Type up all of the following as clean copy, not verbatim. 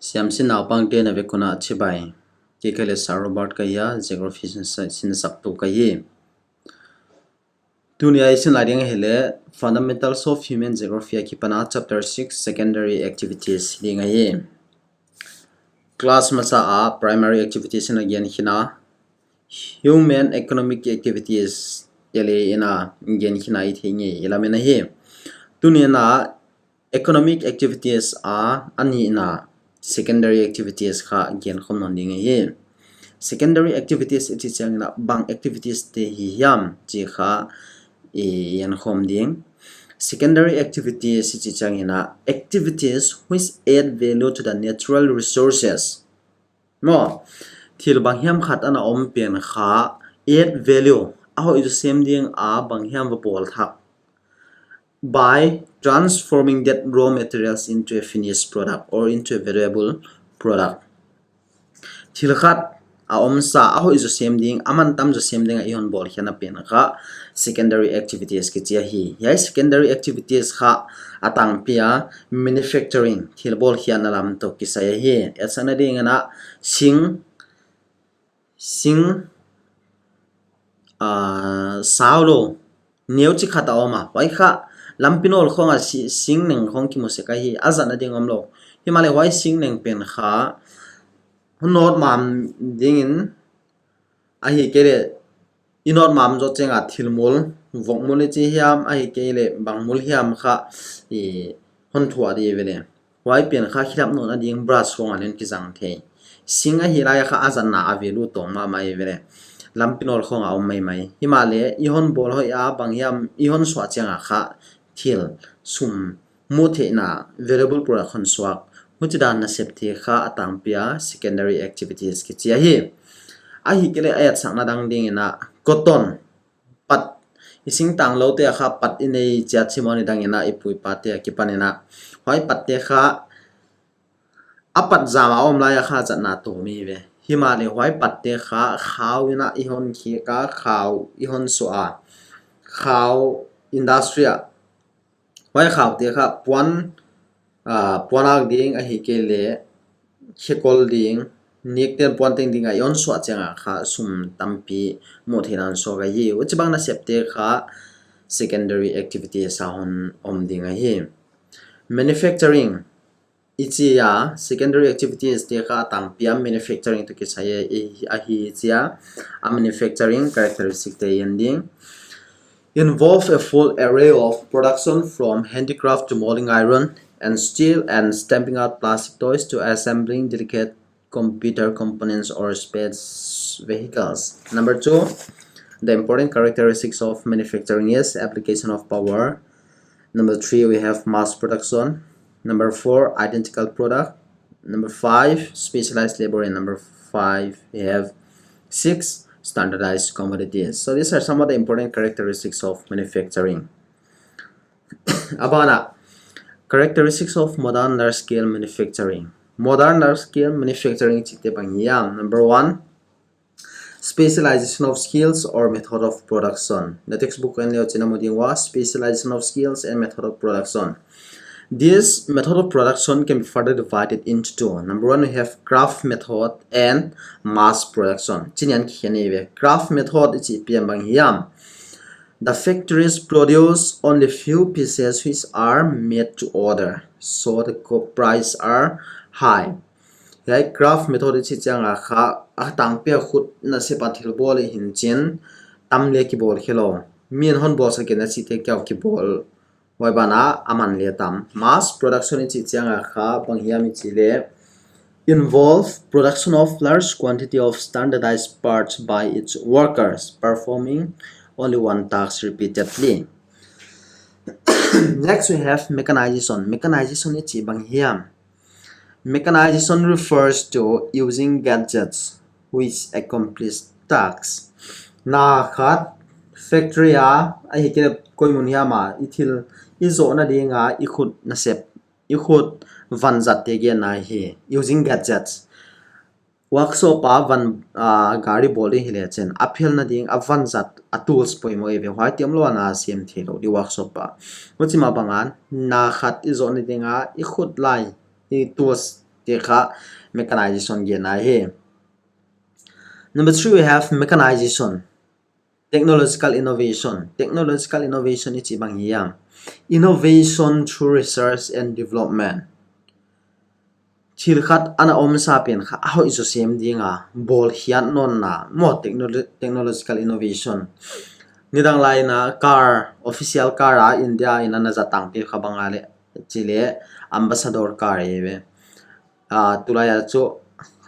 Siam sin naw pang te na ve kuna chibai ke kale sarobart ka ya geography sin saktu ka ye dunia isin lading hele fundamentals of human geography ki pana chapter 6 secondary activities linga ye class masa a primary activities in again hina human economic activities ele ina again hina I thingi ilamena he dunia na economic activities a ani na secondary activities kha gen khom non ding ye secondary activities it is na bang activities te hi yam chi kha e yan khom ding secondary activities it is na activities which add value to the natural resources no thil bang hiam khat ana om pen kha add value a ho is same ding a bang hiam va pol thak by transforming that raw materials into a finished product or into a valuable product. Thilkhat a omsa a ho is the same thing aman tam the same thing a ihon bol hian a pen kha secondary activities ki chia hi yai secondary activities kha atang pia manufacturing thil bol hian alam to ki sa hi asana ding ana sing saulo neu chi khata oma wai kha lampinol khonga sing neng khong ki mose ka hi azana ding omlo himale wai sing neng pen kha not mam ding in a hi kele inot mam jo chenga thilmul vokmul chi hiam a hi kele bangmul hiam kha e hon thua di vele wai pen kha khilap no na ding brush khonga len ki jang the sing a hi la ya kha azana avelu to ma mai vele lampinol khonga om mai himale ihon bol hoi a bangyam ihon swa changa kha thil sum mu the na variable production swak muchidan na septi kha atang pia secondary activities ki chia hi a hi kele ayat sakna dang ding ina cotton pat ising tang lo te kha pat inei cha chimoni dang ina ipui pa te ki panena hoi pat te kha apat zama om la ya kha chatna to mi ve himale hoi pat te kha khawina ihon khi ka khaw ihon so a khaw industry hoi khaw te kha puanak ding a hi kele khekol ding nikten puanting ding a yon so changa kha sum tampi mo thinan so ga yi uchbang na septe kha secondary activities a hon om ding a hi manufacturing ichia secondary activities te kha tang piam manufacturing to ki saye a hi chia a manufacturing characteristic te ending involve a full array of production from handicraft to molding iron and steel and stamping out plastic toys to assembling delicate computer components or space vehicles. Number 2, the important characteristics of manufacturing is application of power. Number 3, we have mass production. Number 4, identical product. Number 5, specialized labor. And number 5, we have 6, standardized commodities. So these are some of the important characteristics of manufacturing. Abana characteristics of modern large-scale manufacturing. Modern large-scale manufacturing chikte bangyam. Number 1, specialization of skills or method of production. The textbook and was specialization of skills and method of production. This method of production can be further divided into two. Number 1, we have craft method and mass production. Craft method is bangyam. The factories produce only few pieces which are made to order, so the price are high. Like craft method is changa kha atang pe khut na se pathil bol hin chen tamle ki bol khelo min hon bol sa ke na chi te kyaw ki bol wai bana aman le tam. Mass production is changa kha banghiam chi le involve production of large quantity of standardized parts by its workers performing only one task repeatedly. Next we have mechanization. Mechanization is banghiam. Mechanization refers to using gadgets which accomplish tasks. Na khat factory a hi ke koimunia ma ithil izo na dinga ikhut na sep ikhut vanjat te ge na hi using gadgets. Workshop a van gari boli hile chen aphel na ding avan zat a tools poimo eve hwai tiamlo na sim thelo di workshop pa uchima bangan na khat izo ni dinga ikhut lai i tools te kha mechanization ge na he. Number 3 we have mechanization. Technological innovation. Technological innovation is ibang hiyam. Innovation through research and development. Thil khat ana om sapien kha aho iso sem dinga bol hian non na mo technological innovation. Nidang lai na car official car a India ina na zatang pe khabangale chile ambassador car ebe tulaya chu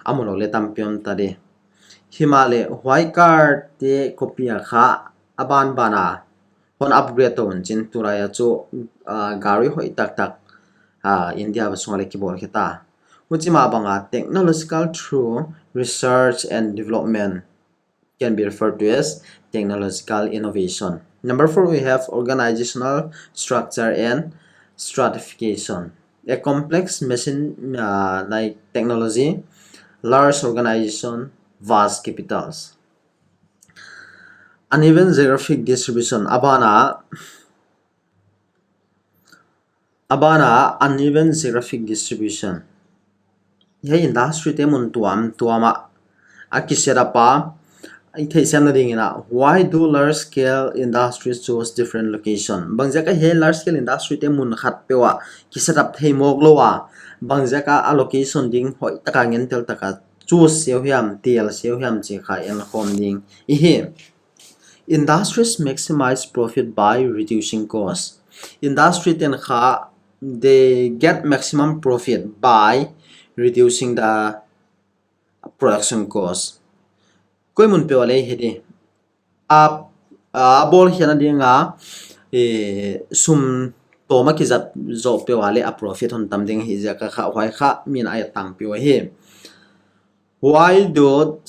amulo le tampion tade himale white car te kopia kha aban bana on upgrade ton chin tulaya chu gari hoi tak tak India ba sungale ki bol kita uchima banga technological through research and development can be referred to as technological innovation. Number 4 we have organizational structure and stratification. A complex machine like technology, large organization, vast capitals. Uneven geographic distribution. Abana uneven geographic distribution. Hey industry temun tuama akiserapa why do large scale industries choose different location bangjaka he large scale industry te mun khat pewa kisarap thei moglowa bangjaka allocation ding hoi taka ngentel taka choose sewhiam tel sewhiam che kha en khom ding he industries maximize profit by reducing costs. Industry ten kha they get maximum profit by reducing the production cost. Koi mun pe wale hedi a bol hiana dinga sum to ma ki zat zo pe wale a profit hon tam ding hi ja ka kha wai kha min ay tang pe wa he why do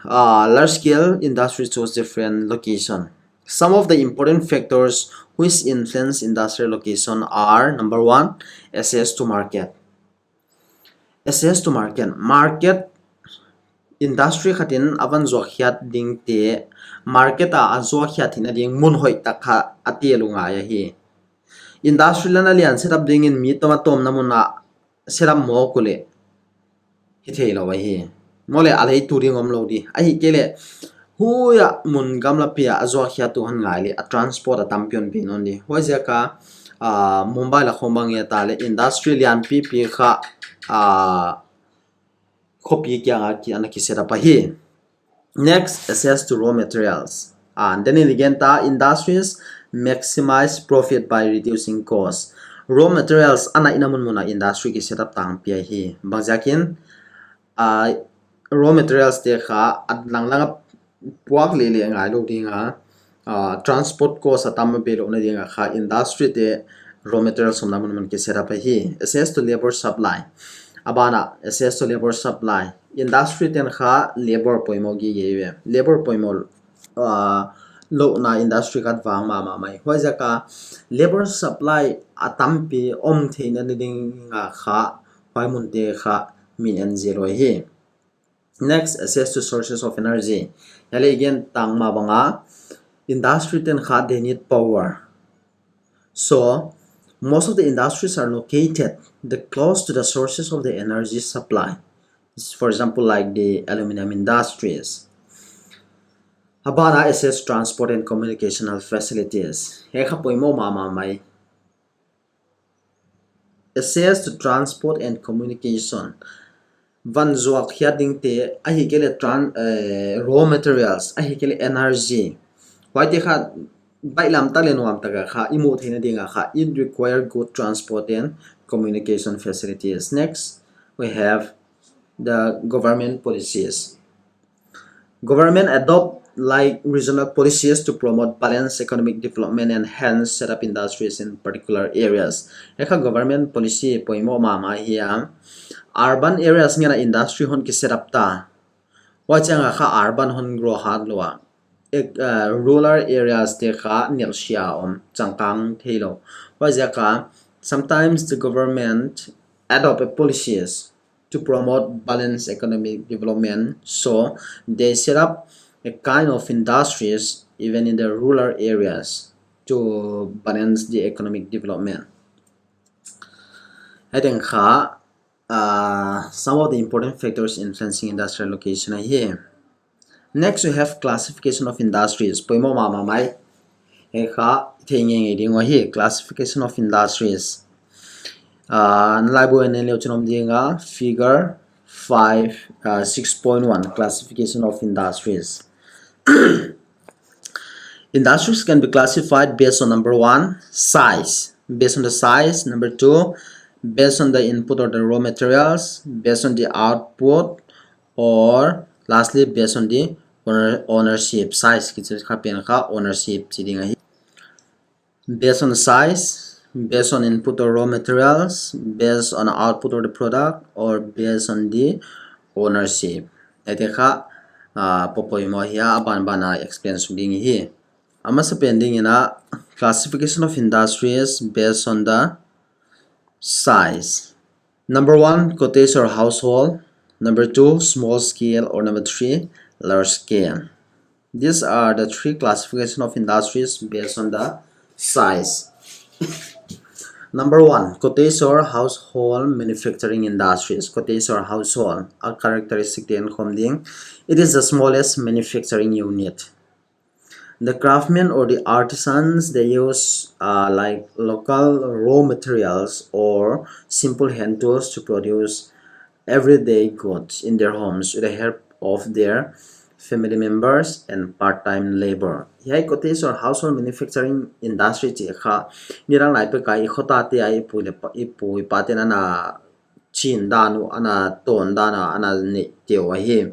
large scale industries choose different location. Some of the important factors which influence industrial location are number 1 access to market. Access to market industry khatin avan zo khiat ding te market a zo khiat hin ding mun hoi takha atelunga ya hi industry lana lian setup ding in mi toma tom namuna setup mo kule hi thei lo hi mole alei turing om lo di ai kele huya mun gamla pia azo khiat tu han ngai le a transport a tampion bi non di hoja ka mumbai la khombang ya tale industry lian pi kha copy kya ki ana ki setup hi. Next, access to raw materials. And then again ta industries maximize profit by reducing costs. Raw materials ana inamun muna industry ki setup tang pi hi bangjakin raw materials te kha adlang lang puak le le ngai lo dinga transport cost atam be lo na dinga kha industry te raw materials somna mun ki setup hi. Access to labor supply. Abana access to labor supply industry ten kha labor poimo gi ye labor poimo lo na industry kat wang ma mai hoja ka labor supply atampi om theina ding nga kha paimun te kha min en zero hi. Next, access to sources of energy yale again tang ma banga industry ten kha they need power, so most of the industries are located close to the sources of the energy supply. For example, like the aluminum industries. Habana access transport and communicational facilities. Access to transport and communication. Van zuak hiading te ahikele raw materials, ahikele energy. Why they had bailam talenuam taga kha imu thina dinga kha it require good transport and communication facilities. Next, we have the government policies. Government adopt like regional policies to promote balanced economic development and hence set up industries in particular areas. Eka government policy poimo mama hiya urban areas ngana industry hon ki set up ta wachanga kha urban hon grow hard lowa rural areas te kha nilsia changkang thelo wajaka sometimes the government adopt policies to promote balanced economic development, so they set up a kind of industries even in the rural areas to balance the economic development. I think some of the important factors influencing industrial location are here. Next, we have classification of industries. Poimo mama mai ekha thengeng eding here classification of industries. Nalaibo enelio chinom dinga figure 6.1 classification of industries. Industries can be classified based on number 1, size. Based on the size. Number 2, based on the input or the raw materials. Based on the output. Or lastly, based on the ownership. Size ownership. Based on the size, based on input or raw materials, based on output of the product, or based on the ownership. Eteka popoimo hiya bana explain suding here. Amasa pending in a classification of industries based on the size. Number 1, cottage or household. Number 2, small scale, or number 3, large scale. These are the 3 classification of industries based on the size. Number 1, cottage or household manufacturing industries. Cottage or household, a characteristic it is the smallest manufacturing unit. The craftsmen or the artisans, they use like local raw materials or simple hand tools to produce everyday goods in their homes with the help of their family members and part-time labor. Yai cottage or household manufacturing industry chi kha nirang lai pe kai khota te ai ipui paten ana chin danu ana ton dana ana ne teo hi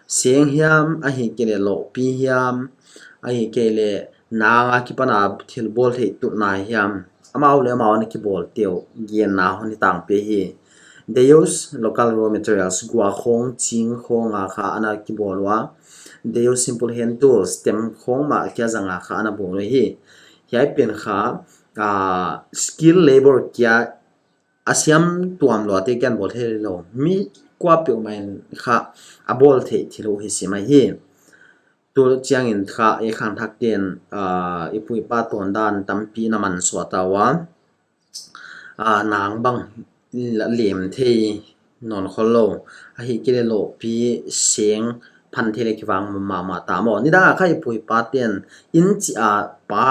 seng hiam a hi kele lo pi hiam ai kele na ki pana thil bol thei tu na hiam amau le amau ne ki bol teo gen na honi tang pe hi. They use local raw materials gua khong ching khong a kha ana ki bolwa. They use simple hand tools tem khong ma kya zanga kha ana bol hi yai pen kha skill labor kya asiam tuam lo te kan bol the lo mi kwa pe main kha a bol the thilo hi sima hi tu chiang in kha e khang thak ten ipui pa ton dan tampi na man swata wa nang bang lem the non kholo a hi kile lo pi seng phan the le ki wang ma ta mo ni da kha ipui pa ten in chi pa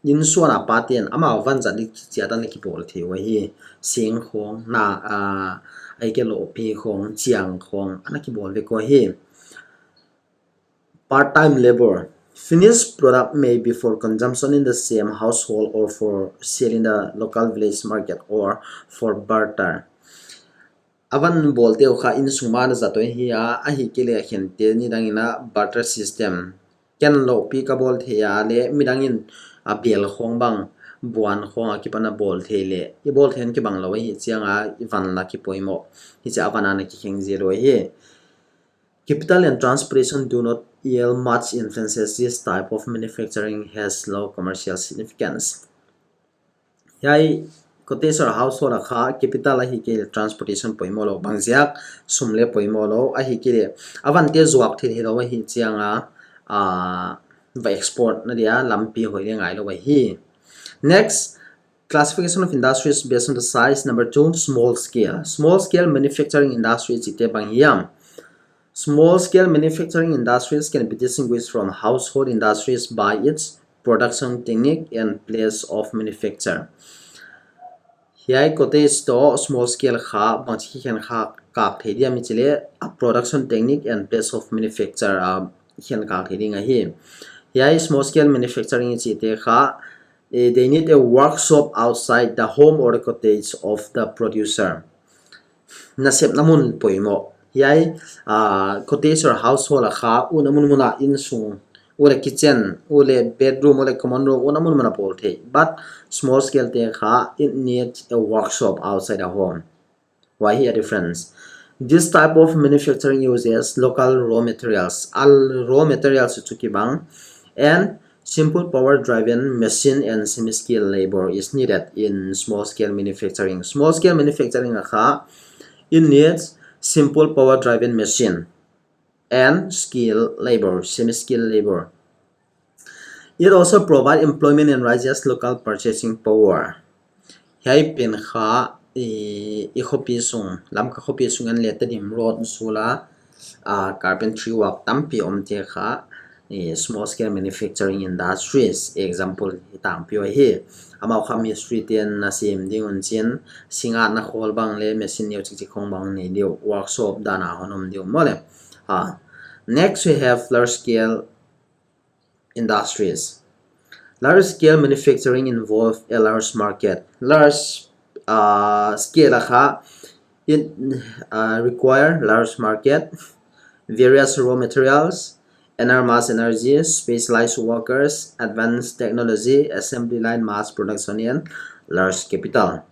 in suana pa ten ama van za ni chi ta ni ki bol the wa hi seng khong na ai ke lo pi khong chiang khong ana ki bol ve ko hi. Part-time labor. Finished product may be for consumption in the same household or for sale in the local village market or for barter. Avan bolte kha in suma na zato hi a hi kele khente ni dangina barter system. Ken lo pi ka bol the ya le midangin a bel khong bang buan khong a ki pana bol the le I bol then ki bang lo hi chianga ivan la ki poimo hi cha avana na ki kheng zero hi. Capital and transportation do not yield much influences. This type of manufacturing has low commercial significance. Yai cottage or household kha capital a hi ke transportation poimolo bangziak sumle poimolo a hi ke advantage wak thil hi lo hi chianga va export na dia lampi hoi le ngai lo hi. Next, classification of industries based on the size. Number 2, small scale. Small scale manufacturing industries ite bang hiam. Small-scale manufacturing industries can be distinguished from household industries by its production technique and place of manufacture. Here, cottage to small-scale kha bangchi khen kha kak thedia mi chile a production technique and place of manufacture khen kak theding hi. Here, small-scale manufacturing is ite kha they need a workshop outside the home or the cottage of the producer. Nasep namun poimo. Yai cottage or household kha unamun muna in sung ule kitchen ule bedroom ule common room unamun muna bol the but small scale te kha it needs a workshop outside the home. Why here difference? This type of manufacturing uses local raw materials all raw materials chukibang and simple power driven machine and semi skilled labor is needed in small scale manufacturing. Small scale manufacturing kha it needs simple power driven machine and skilled labor, semi-skilled labor. It also provides employment and raises local purchasing power. Hai pen kha i khopi sung lam ka khopi sung an let dim road sula carpentry work tampi omte kha small scale manufacturing industries example tang pio hi amau khami street en na sim ding on chin singa na khol bang le machine yo chi khong bang nei dio workshop dana honom dio mole next we have large scale industries. Large scale manufacturing involve a large market. Large scale it require large market, various raw materials, enormous energy, specialized workers, advanced technology, assembly line mass production, and large capital.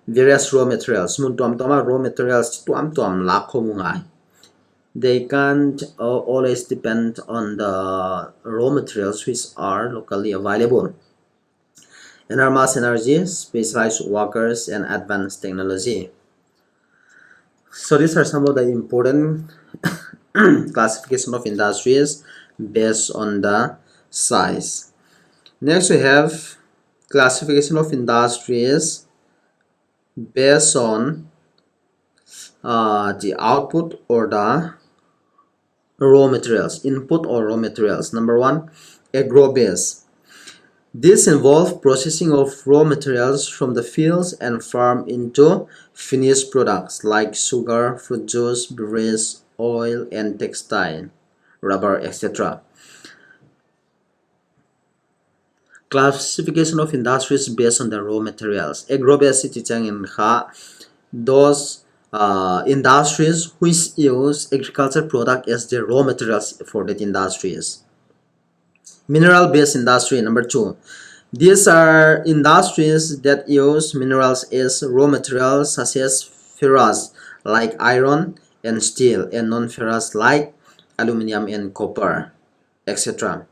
Various raw materials. Raw materials lakho mungai. They can't always depend on the raw materials which are locally available. Enormous energy, specialized workers, and advanced technology. So these are some of the important classification of industries based on the size. Next we have classification of industries based on the output or the raw materials, input or raw materials. Number one, agro-base. This involves processing of raw materials from the fields and farm into finished products like sugar, fruit juice, beverage, oil, and textile, rubber, etc. Classification of industries based on the raw materials. Agro-base those industries which use agricultural product as their raw materials for that industries. Mineral-based industry, number two. These are industries that use minerals as raw materials such as ferrous like iron and steel, and non-ferrous like aluminum and copper, etc.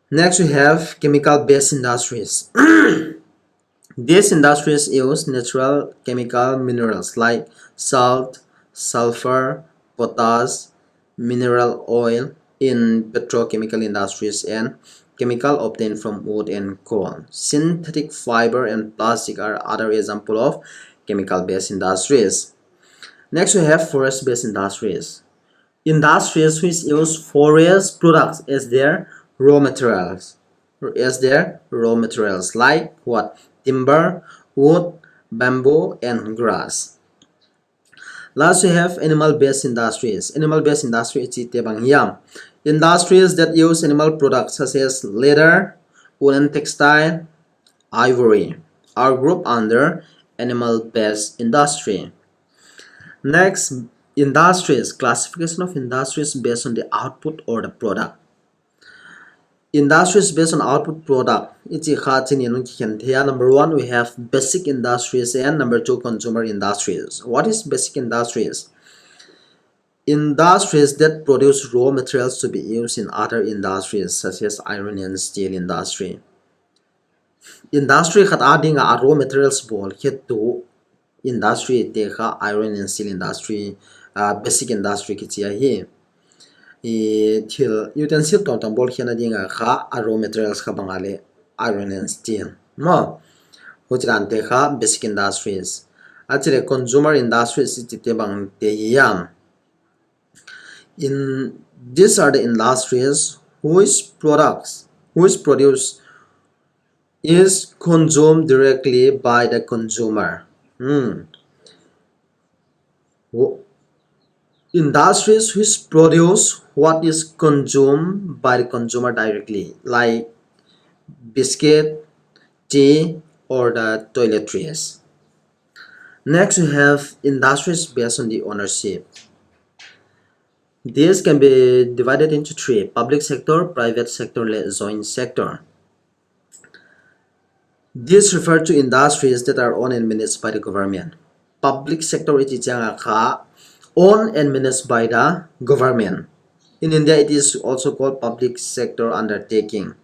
Next we have chemical-based industries. These industries use natural chemical minerals like salt, sulfur, potash, mineral oil in petrochemical industries, and chemical obtained from wood and coal. Synthetic fiber and plastic are other examples of chemical-based industries. Next we have forest-based industries. Industries which use forest products as their raw materials. Like what? Timber, wood, bamboo, and grass. Last we have animal-based industries. Animal-based industry is industries that use animal products such as leather, woolen textile, ivory are grouped under animal-based industry. Next, industries. Classification of industries based on the output or the product. Industries based on output product. Number one, we have basic industries, and number two, consumer industries. What is basic industries? Industries that produce raw materials to be used in other industries such as iron and steel industry. Industry adding raw materials ball hit to industry iron and steel industry, basic industry here. Till utensil tong bol hian adinga raw materials bangale iron and steel mo hujan te basic industries achile consumer industries te bang te yam. In these are the industries whose produce is consumed directly by the consumer. Industries which produce what is consumed by the consumer directly, like biscuit, tea, or the toiletries. Next, we have industries based on the ownership. These can be divided into three: public sector, private sector, and joint sector. These refer to industries that are owned and managed by the government. Public sector is owned and managed by the government. In India, it is also called public sector undertaking.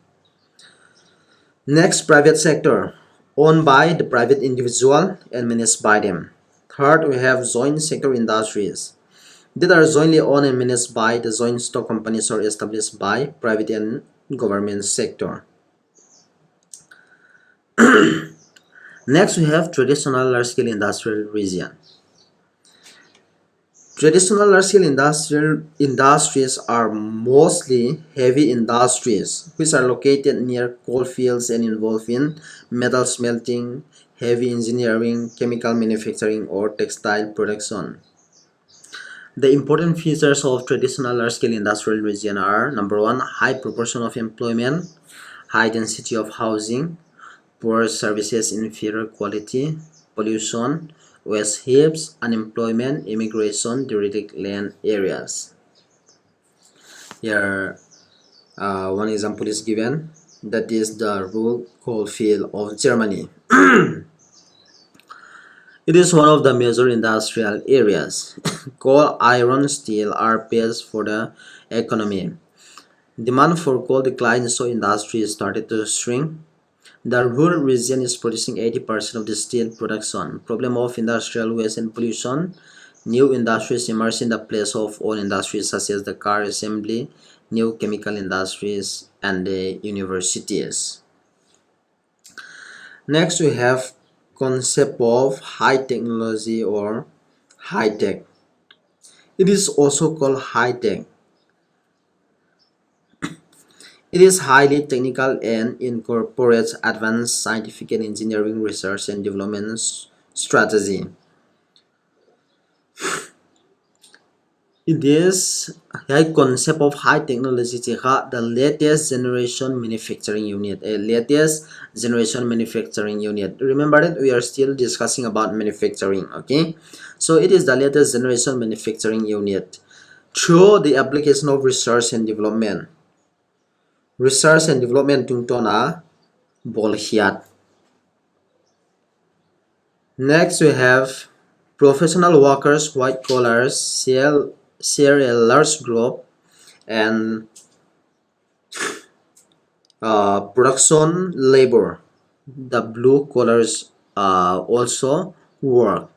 Next, private sector, owned by the private individual and managed by them. Third, we have joint sector industries that are jointly owned and managed by the joint stock companies or established by private and government sector. Next, we have traditional large-scale industrial region. Traditional large-scale industrial industries are mostly heavy industries which are located near coal fields and involve in metal smelting, heavy engineering, chemical manufacturing, or textile production. The important features of traditional large-scale industrial region are: number one, high proportion of employment, high density of housing, poor services, inferior quality, pollution, waste heaps, unemployment, immigration, derelict land areas. Here, one example is given, that is the Ruhr coalfield of Germany. It is one of the major industrial areas. Coal, iron, steel are base for the economy. Demand for coal declined, so industry started to shrink. The rural region is producing 80% of the steel production. Problem of industrial waste and pollution. New industries emerge in the place of old industries such as the car assembly, new chemical industries, and the universities. Next, we have concept of high technology or high tech. It is also called high tech. It is highly technical and incorporates advanced scientific and engineering research and development strategy. It is a concept of high technology, the latest generation manufacturing unit. Remember that we are still discussing about manufacturing, okay? So it is the latest generation manufacturing unit through the application of research and development. Research and development tungtona bolhiat. Next, we have professional workers, white collars, share a large group, and production labor. The blue collars also work.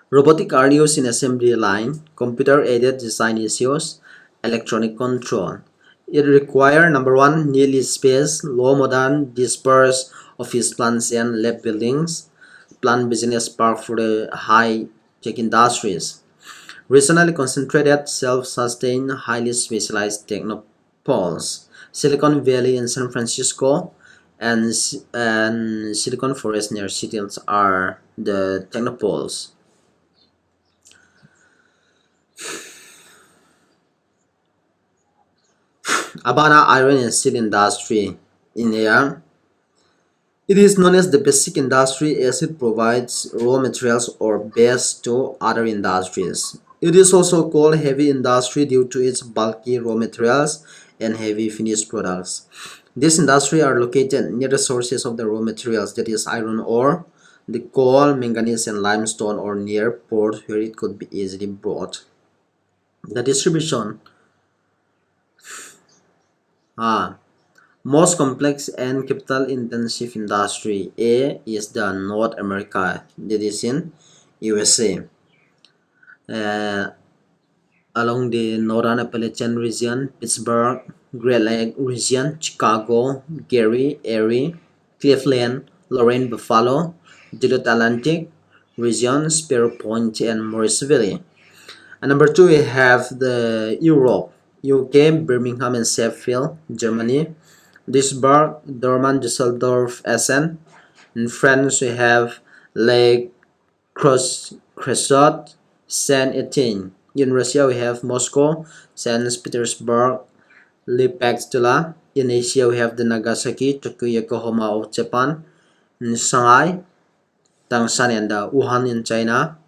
Robotic are used in assembly line, computer-aided design issues, electronic control. It requires number one, nearly space, low modern, dispersed office plants and lab buildings, plant business park for the high-tech industries. Regionally concentrated, self-sustained, highly specialized technopoles. Silicon Valley in San Francisco and Silicon Forest near Seattle are the technopoles. Abana iron and steel industry in here. It is known as the basic industry as it provides raw materials or base to other industries. It is also called heavy industry due to its bulky raw materials and heavy finished products. These industries are located near the sources of the raw materials, that is iron ore, the coal, manganese, and limestone, or near ports where it could be easily brought. The distribution. Most complex and capital intensive industry A is the North America, that is in USA. Along the Northern Appalachian region, Pittsburgh, Great Lake region, Chicago, Gary, Erie, Cleveland, Lorraine, Buffalo, Duluth Atlantic region, Sparrow Point, and Morrisville. And number two, we have the Europe, UK, Birmingham and Sheffield, Germany, Duisburg, Dortmund, Düsseldorf, Essen. In France, we have Lake Creusot, Saint Etienne. In Russia, we have Moscow, St. Petersburg, Lipetskaya. In Asia, we have the Nagasaki, Tokyo, Yokohama of Japan. In Shanghai, Tangshan and Wuhan in China.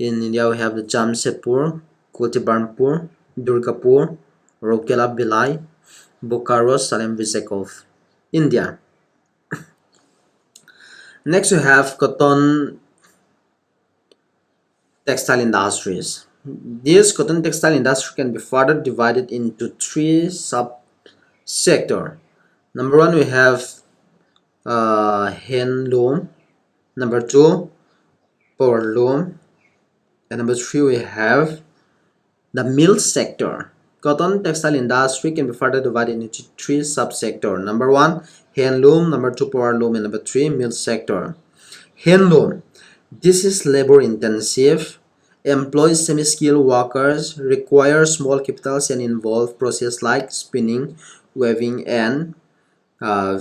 In India, we have the Jamshedpur, Kultibarnpur, Durgapur, Rourkela, Bhilai, Bokaro, Salem, Vizag of India. Next, we have cotton textile industries. This cotton textile industry can be further divided into three sub-sectors. Number one, we have handloom. Number two, powerloom. And number three, we have the mill sector. Cotton textile industry can be further divided into three sub-sectors. Number one, Handloom, number 2 power loom, and number 3 mill sector. Handloom, this is labor intensive, employs semi-skilled workers, requires small capitals, and involve process like spinning, weaving, and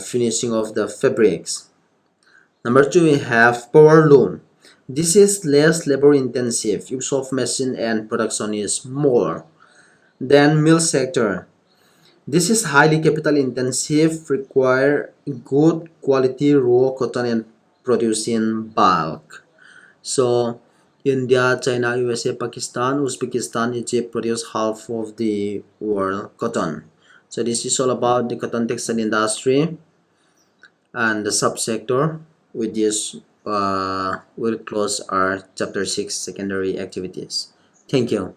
finishing of the fabrics. Number 2, we have power loom. This is less labor intensive, use of machine and production is more. Then mill sector. This is highly capital intensive, require good quality raw cotton and produce in bulk. So India, China, USA, Pakistan, Uzbekistan, Egypt produce half of the world cotton. So this is all about the cotton textile industry and the subsector. With this, we'll close our chapter 6 secondary activities. Thank you.